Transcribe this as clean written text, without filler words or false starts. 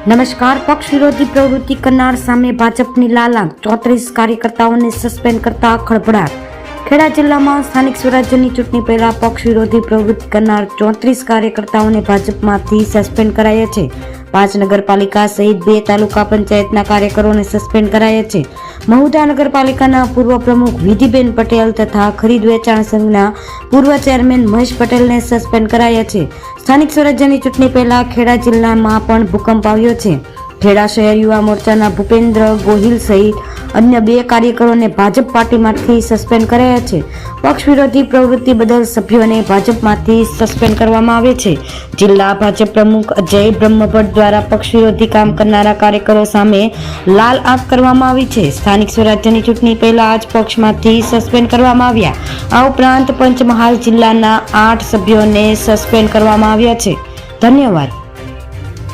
નમસ્કાર. પક્ષ વિરોધી પ્રવૃત્તિ કરનાર સામે ભાજપની લાલાંક, 34 કાર્યકર્તાઓને સસ્પેન્ડ કરતા ખળભળાટ. ખેડા જિલ્લામાં સ્થાનિક સ્વરાજ્યની ચૂંટણી પહેલા પક્ષ વિરોધી પ્રવૃત્તિ કરનાર 34 કાર્યકર્તાઓને ભાજપમાંથી સસ્પેન્ડ કરાયા છે. 5 નગરપાલિકા સહિત 2 તાલુકા પંચાયતના કાર્યકરોને સસ્પેન્ડ કરાયા છે. મહુધા નગરપાલિકાના પૂર્વ પ્રમુખ વિધિબેન પટેલ તથા ખરીદ વેચાણ સંઘના પૂર્વ ચેરમેન મહેશ પટેલને સસ્પેન્ડ કરાયા છે. સ્થાનિક સ્વરાજ્યની ચૂંટણી પહેલા ખેડા જિલ્લામાં પણ ભૂકંપ આવ્યો છે. ખેડા શહેર યુવા મોરચાના ભૂપેન્દ્ર ગોહિલ સહિત અન્ય 2 કાર્યકરોને ભાજપ પાર્ટીમાંથી સસ્પેન્ડ કરાયા છે. પક્ષ વિરોધી પ્રવૃત્તિ બદલ સભ્યોને ભાજપમાંથી સસ્પેન્ડ કરવામાં આવે છે. જિલ્લા ભાજપ પ્રમુખ અજય બ્રહ્મભટ્ટ દ્વારા પક્ષ વિરોધી કામ કરનારા કાર્યકરો સામે લાલ આંખ કરવામાં આવી છે. સ્થાનિક સ્વરાજ્યની ચૂંટણી પહેલા જ પક્ષમાંથી સસ્પેન્ડ કરવામાં આવ્યા. આ ઉપરાંત પંચમહાલ જિલ્લાના 8 સભ્યોને સસ્પેન્ડ કરવામાં આવ્યા છે. ધન્યવાદ.